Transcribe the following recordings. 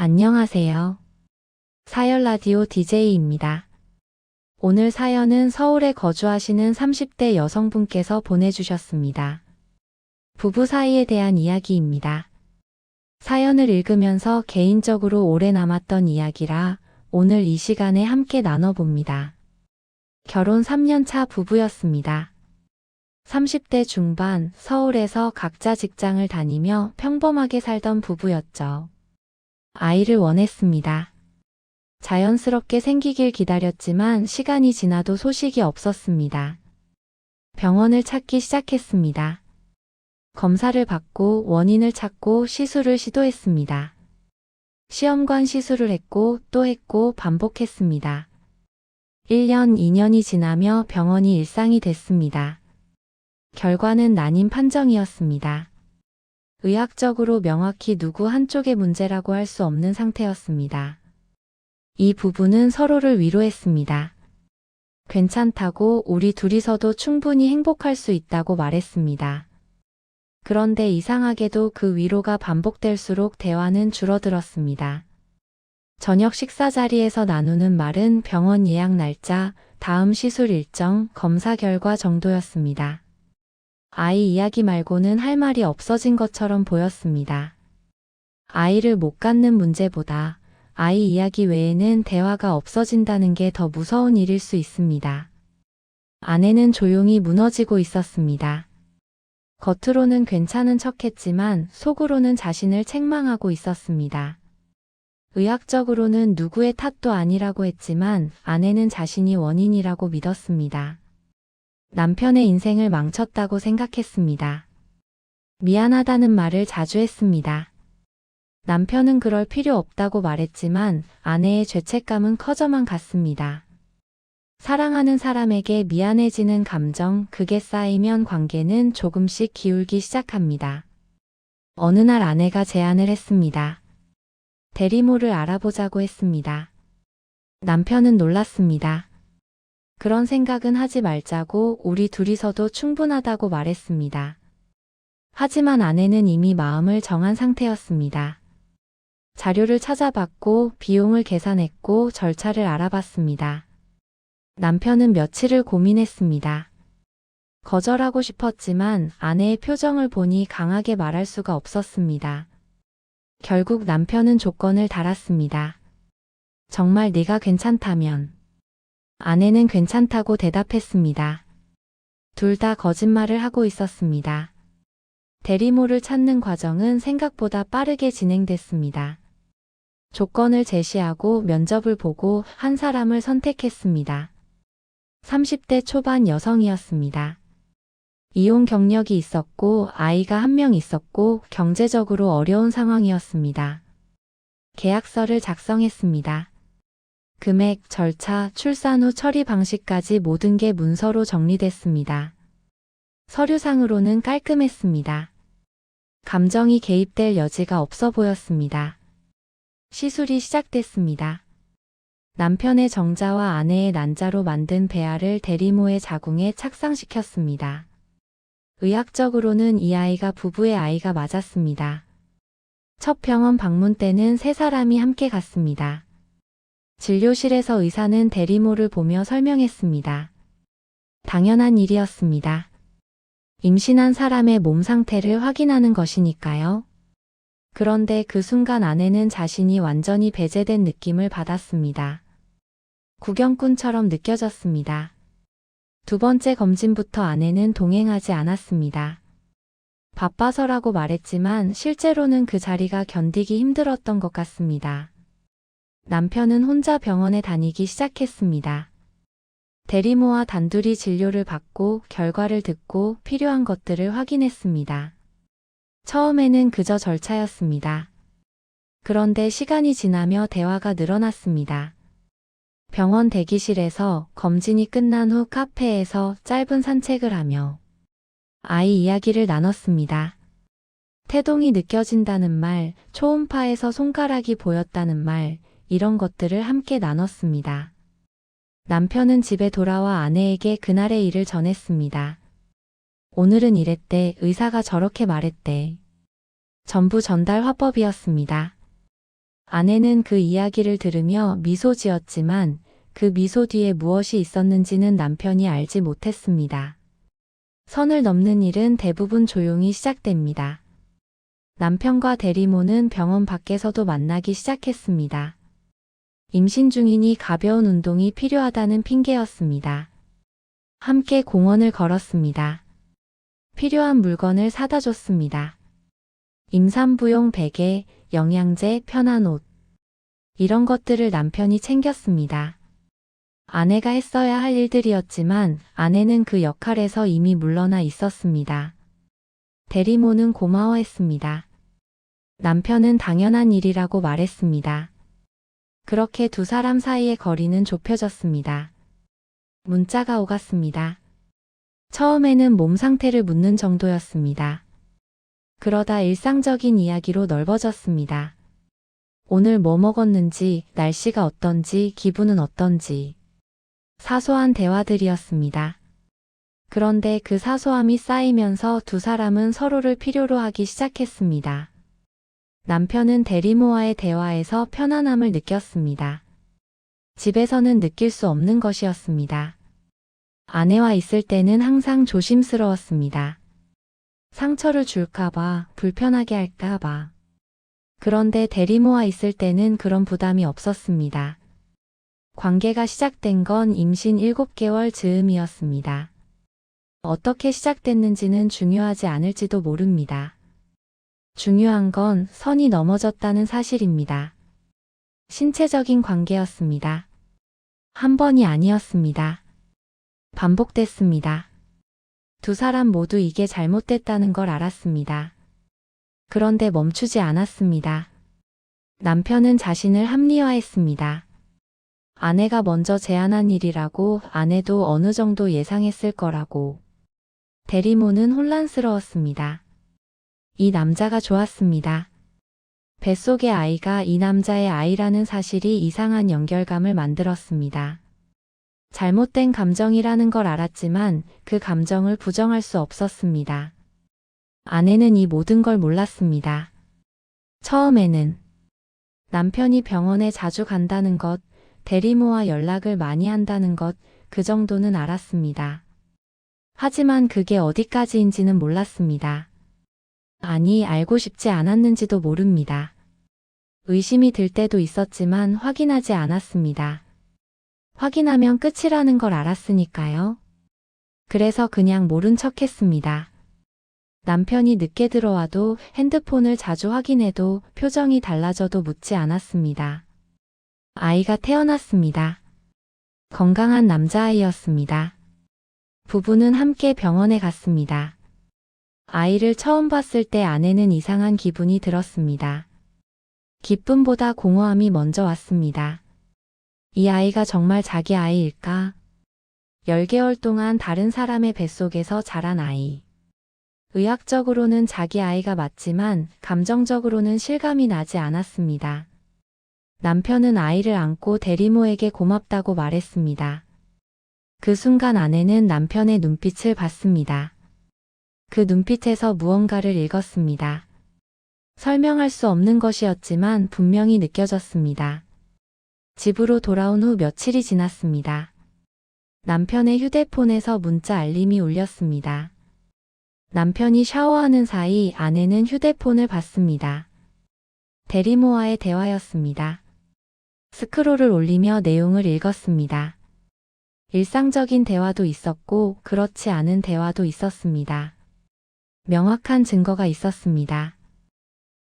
안녕하세요. 사연라디오 DJ입니다. 오늘 사연은 서울에 거주하시는 30대 여성분께서 보내주셨습니다. 부부 사이에 대한 이야기입니다. 사연을 읽으면서 개인적으로 오래 남았던 이야기라 오늘 이 시간에 함께 나눠봅니다. 결혼 3년 차 부부였습니다. 30대 중반 서울에서 각자 직장을 다니며 평범하게 살던 부부였죠. 아이를 원했습니다. 자연스럽게 생기길 기다렸지만 시간이 지나도 소식이 없었습니다. 병원을 찾기 시작했습니다. 검사를 받고 원인을 찾고 시술을 시도했습니다. 시험관 시술을 했고 또 했고 반복했습니다. 1년, 2년이 지나며 병원이 일상이 됐습니다. 결과는 난임 판정이었습니다. 의학적으로 명확히 누구 한쪽의 문제라고 할 수 없는 상태였습니다. 이 부부는 서로를 위로했습니다. 괜찮다고 우리 둘이서도 충분히 행복할 수 있다고 말했습니다. 그런데 이상하게도 그 위로가 반복될수록 대화는 줄어들었습니다. 저녁 식사 자리에서 나누는 말은 병원 예약 날짜, 다음 시술 일정, 검사 결과 정도였습니다. 아이 이야기 말고는 할 말이 없어진 것처럼 보였습니다. 아이를 못 갖는 문제보다 아이 이야기 외에는 대화가 없어진다는 게 더 무서운 일일 수 있습니다. 아내는 조용히 무너지고 있었습니다. 겉으로는 괜찮은 척했지만 속으로는 자신을 책망하고 있었습니다. 의학적으로는 누구의 탓도 아니라고 했지만 아내는 자신이 원인이라고 믿었습니다. 남편의 인생을 망쳤다고 생각했습니다. 미안하다는 말을 자주 했습니다. 남편은 그럴 필요 없다고 말했지만 아내의 죄책감은 커져만 갔습니다. 사랑하는 사람에게 미안해지는 감정, 그게 쌓이면 관계는 조금씩 기울기 시작합니다. 어느 날 아내가 제안을 했습니다. 대리모를 알아보자고 했습니다. 남편은 놀랐습니다. 그런 생각은 하지 말자고 우리 둘이서도 충분하다고 말했습니다. 하지만 아내는 이미 마음을 정한 상태였습니다. 자료를 찾아봤고 비용을 계산했고 절차를 알아봤습니다. 남편은 며칠을 고민했습니다. 거절하고 싶었지만 아내의 표정을 보니 강하게 말할 수가 없었습니다. 결국 남편은 조건을 달았습니다. 정말 네가 괜찮다면. 아내는 괜찮다고 대답했습니다. 둘 다 거짓말을 하고 있었습니다. 대리모를 찾는 과정은 생각보다 빠르게 진행됐습니다. 조건을 제시하고 면접을 보고 한 사람을 선택했습니다. 30대 초반 여성이었습니다. 이혼 경력이 있었고 아이가 한 명 있었고 경제적으로 어려운 상황이었습니다. 계약서를 작성했습니다. 금액, 절차, 출산 후 처리 방식까지 모든 게 문서로 정리됐습니다. 서류상으로는 깔끔했습니다. 감정이 개입될 여지가 없어 보였습니다. 시술이 시작됐습니다. 남편의 정자와 아내의 난자로 만든 배아를 대리모의 자궁에 착상시켰습니다. 의학적으로는 이 아이가 부부의 아이가 맞았습니다. 첫 병원 방문 때는 세 사람이 함께 갔습니다. 진료실에서 의사는 대리모를 보며 설명했습니다. 당연한 일이었습니다. 임신한 사람의 몸 상태를 확인하는 것이니까요. 그런데 그 순간 아내는 자신이 완전히 배제된 느낌을 받았습니다. 구경꾼처럼 느껴졌습니다. 두 번째 검진부터 아내는 동행하지 않았습니다. 바빠서라고 말했지만 실제로는 그 자리가 견디기 힘들었던 것 같습니다. 남편은 혼자 병원에 다니기 시작했습니다. 대리모와 단둘이 진료를 받고 결과를 듣고 필요한 것들을 확인했습니다. 처음에는 그저 절차였습니다. 그런데 시간이 지나며 대화가 늘어났습니다. 병원 대기실에서 검진이 끝난 후 카페에서 짧은 산책을 하며 아이 이야기를 나눴습니다. 태동이 느껴진다는 말, 초음파에서 손가락이 보였다는 말, 이런 것들을 함께 나눴습니다. 남편은 집에 돌아와 아내에게 그날의 일을 전했습니다. 오늘은 이랬대, 의사가 저렇게 말했대. 전부 전달 화법이었습니다. 아내는 그 이야기를 들으며 미소 지었지만 그 미소 뒤에 무엇이 있었는지는 남편이 알지 못했습니다. 선을 넘는 일은 대부분 조용히 시작됩니다. 남편과 대리모는 병원 밖에서도 만나기 시작했습니다. 임신 중이니 가벼운 운동이 필요하다는 핑계였습니다. 함께 공원을 걸었습니다. 필요한 물건을 사다 줬습니다. 임산부용 베개, 영양제, 편한 옷. 이런 것들을 남편이 챙겼습니다. 아내가 했어야 할 일들이었지만 아내는 그 역할에서 이미 물러나 있었습니다. 대리모는 고마워했습니다. 남편은 당연한 일이라고 말했습니다. 그렇게 두 사람 사이의 거리는 좁혀졌습니다. 문자가 오갔습니다. 처음에는 몸 상태를 묻는 정도였습니다. 그러다 일상적인 이야기로 넓어졌습니다. 오늘 뭐 먹었는지, 날씨가 어떤지, 기분은 어떤지. 사소한 대화들이었습니다. 그런데 그 사소함이 쌓이면서 두 사람은 서로를 필요로 하기 시작했습니다. 남편은 대리모와의 대화에서 편안함을 느꼈습니다. 집에서는 느낄 수 없는 것이었습니다. 아내와 있을 때는 항상 조심스러웠습니다. 상처를 줄까봐, 불편하게 할까봐. 그런데 대리모와 있을 때는 그런 부담이 없었습니다. 관계가 시작된 건 임신 7개월 즈음이었습니다. 어떻게 시작됐는지는 중요하지 않을지도 모릅니다. 중요한 건 선이 넘어졌다는 사실입니다. 신체적인 관계였습니다. 한 번이 아니었습니다. 반복됐습니다. 두 사람 모두 이게 잘못됐다는 걸 알았습니다. 그런데 멈추지 않았습니다. 남편은 자신을 합리화했습니다. 아내가 먼저 제안한 일이라고, 아내도 어느 정도 예상했을 거라고. 대리모는 혼란스러웠습니다. 이 남자가 좋았습니다. 뱃속의 아이가 이 남자의 아이라는 사실이 이상한 연결감을 만들었습니다. 잘못된 감정이라는 걸 알았지만 그 감정을 부정할 수 없었습니다. 아내는 이 모든 걸 몰랐습니다. 처음에는 남편이 병원에 자주 간다는 것, 대리모와 연락을 많이 한다는 것, 그 정도는 알았습니다. 하지만 그게 어디까지인지는 몰랐습니다. 아니, 알고 싶지 않았는지도 모릅니다. 의심이 들 때도 있었지만 확인하지 않았습니다. 확인하면 끝이라는 걸 알았으니까요. 그래서 그냥 모른 척 했습니다. 남편이 늦게 들어와도 핸드폰을 자주 확인해도 표정이 달라져도 묻지 않았습니다. 아이가 태어났습니다. 건강한 남자아이였습니다. 부부는 함께 병원에 갔습니다. 아이를 처음 봤을 때 아내는 이상한 기분이 들었습니다. 기쁨보다 공허함이 먼저 왔습니다. 이 아이가 정말 자기 아이일까? 10개월 동안 다른 사람의 뱃속에서 자란 아이. 의학적으로는 자기 아이가 맞지만 감정적으로는 실감이 나지 않았습니다. 남편은 아이를 안고 대리모에게 고맙다고 말했습니다. 그 순간 아내는 남편의 눈빛을 봤습니다. 그 눈빛에서 무언가를 읽었습니다. 설명할 수 없는 것이었지만 분명히 느껴졌습니다. 집으로 돌아온 후 며칠이 지났습니다. 남편의 휴대폰에서 문자 알림이 울렸습니다. 남편이 샤워하는 사이 아내는 휴대폰을 봤습니다. 대리모와의 대화였습니다. 스크롤을 올리며 내용을 읽었습니다. 일상적인 대화도 있었고 그렇지 않은 대화도 있었습니다. 명확한 증거가 있었습니다.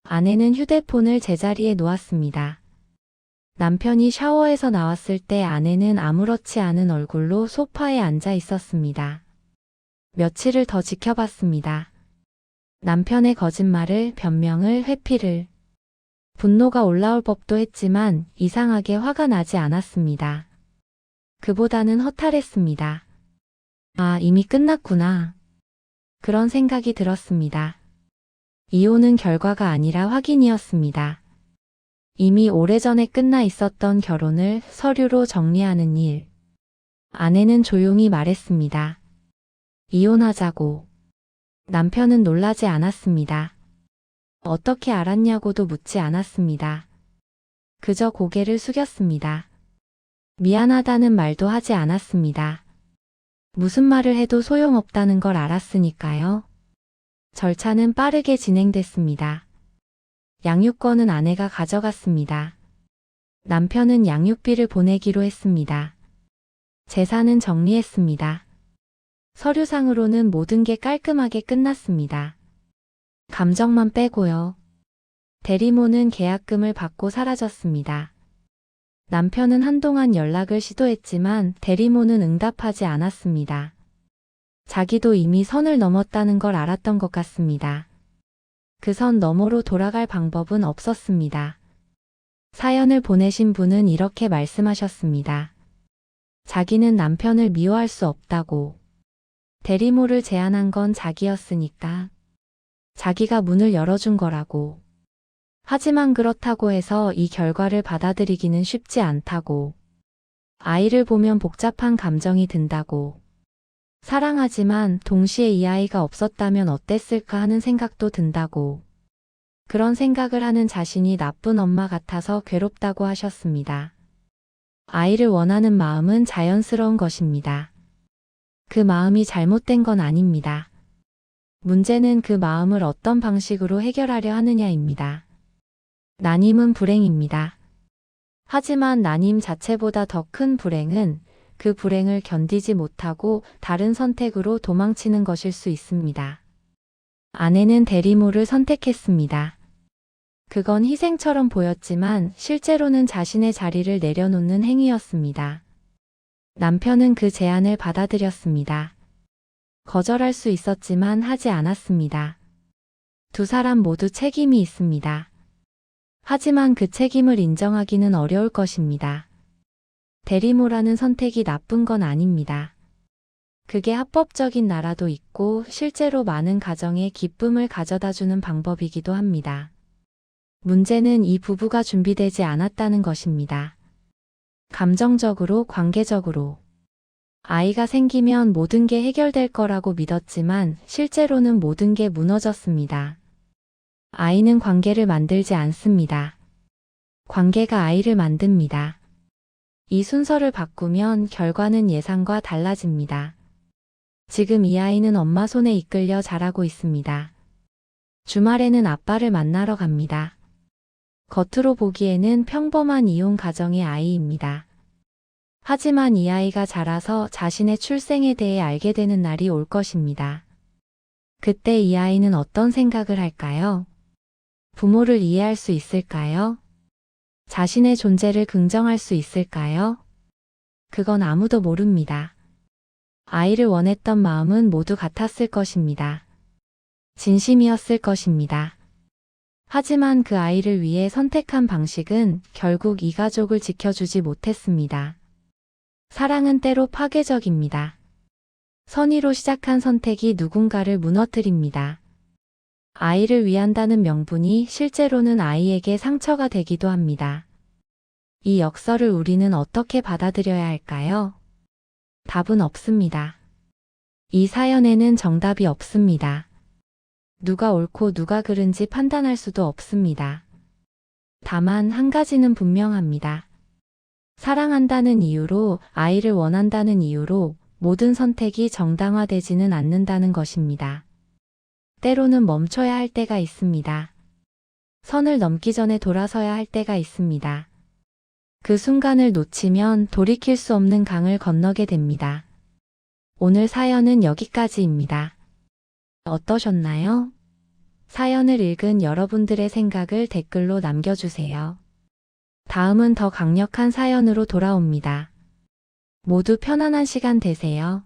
아내는 휴대폰을 제자리에 놓았습니다. 남편이 샤워해서 나왔을 때 아내는 아무렇지 않은 얼굴로 소파에 앉아 있었습니다. 며칠을 더 지켜봤습니다. 남편의 거짓말을, 변명을, 회피를. 분노가 올라올 법도 했지만 이상하게 화가 나지 않았습니다. 그보다는 허탈했습니다. 아, 이미 끝났구나. 그런 생각이 들었습니다. 이혼은 결과가 아니라 확인이었습니다. 이미 오래전에 끝나 있었던 결혼을 서류로 정리하는 일. 아내는 조용히 말했습니다. 이혼하자고. 남편은 놀라지 않았습니다. 어떻게 알았냐고도 묻지 않았습니다. 그저 고개를 숙였습니다. 미안하다는 말도 하지 않았습니다. 무슨 말을 해도 소용없다는 걸 알았으니까요. 절차는 빠르게 진행됐습니다. 양육권은 아내가 가져갔습니다. 남편은 양육비를 보내기로 했습니다. 재산은 정리했습니다. 서류상으로는 모든 게 깔끔하게 끝났습니다. 감정만 빼고요. 대리모는 계약금을 받고 사라졌습니다. 남편은 한동안 연락을 시도했지만 대리모는 응답하지 않았습니다. 자기도 이미 선을 넘었다는 걸 알았던 것 같습니다. 그 선 너머로 돌아갈 방법은 없었습니다. 사연을 보내신 분은 이렇게 말씀하셨습니다. 자기는 남편을 미워할 수 없다고. 대리모를 제안한 건 자기였으니까. 자기가 문을 열어준 거라고. 하지만 그렇다고 해서 이 결과를 받아들이기는 쉽지 않다고. 아이를 보면 복잡한 감정이 든다고. 사랑하지만 동시에 이 아이가 없었다면 어땠을까 하는 생각도 든다고. 그런 생각을 하는 자신이 나쁜 엄마 같아서 괴롭다고 하셨습니다. 아이를 원하는 마음은 자연스러운 것입니다. 그 마음이 잘못된 건 아닙니다. 문제는 그 마음을 어떤 방식으로 해결하려 하느냐입니다. 난임은 불행입니다. 하지만 난임 자체보다 더 큰 불행은 그 불행을 견디지 못하고 다른 선택으로 도망치는 것일 수 있습니다. 아내는 대리모를 선택했습니다. 그건 희생처럼 보였지만 실제로는 자신의 자리를 내려놓는 행위였습니다. 남편은 그 제안을 받아들였습니다. 거절할 수 있었지만 하지 않았습니다. 두 사람 모두 책임이 있습니다. 하지만 그 책임을 인정하기는 어려울 것입니다. 대리모라는 선택이 나쁜 건 아닙니다. 그게 합법적인 나라도 있고 실제로 많은 가정에 기쁨을 가져다주는 방법이기도 합니다. 문제는 이 부부가 준비되지 않았다는 것입니다. 감정적으로, 관계적으로. 아이가 생기면 모든 게 해결될 거라고 믿었지만 실제로는 모든 게 무너졌습니다. 아이는 관계를 만들지 않습니다. 관계가 아이를 만듭니다. 이 순서를 바꾸면 결과는 예상과 달라집니다. 지금 이 아이는 엄마 손에 이끌려 자라고 있습니다. 주말에는 아빠를 만나러 갑니다. 겉으로 보기에는 평범한 이혼 가정의 아이입니다. 하지만 이 아이가 자라서 자신의 출생에 대해 알게 되는 날이 올 것입니다. 그때 이 아이는 어떤 생각을 할까요? 부모를 이해할 수 있을까요? 자신의 존재를 긍정할 수 있을까요? 그건 아무도 모릅니다. 아이를 원했던 마음은 모두 같았을 것입니다. 진심이었을 것입니다. 하지만 그 아이를 위해 선택한 방식은 결국 이 가족을 지켜주지 못했습니다. 사랑은 때로 파괴적입니다. 선의로 시작한 선택이 누군가를 무너뜨립니다. 아이를 위한다는 명분이 실제로는 아이에게 상처가 되기도 합니다. 이 역설을 우리는 어떻게 받아들여야 할까요? 답은 없습니다. 이 사연에는 정답이 없습니다. 누가 옳고 누가 그른지 판단할 수도 없습니다. 다만 한 가지는 분명합니다. 사랑한다는 이유로, 아이를 원한다는 이유로 모든 선택이 정당화되지는 않는다는 것입니다. 때로는 멈춰야 할 때가 있습니다. 선을 넘기 전에 돌아서야 할 때가 있습니다. 그 순간을 놓치면 돌이킬 수 없는 강을 건너게 됩니다. 오늘 사연은 여기까지입니다. 어떠셨나요? 사연을 읽은 여러분들의 생각을 댓글로 남겨주세요. 다음은 더 강력한 사연으로 돌아옵니다. 모두 편안한 시간 되세요.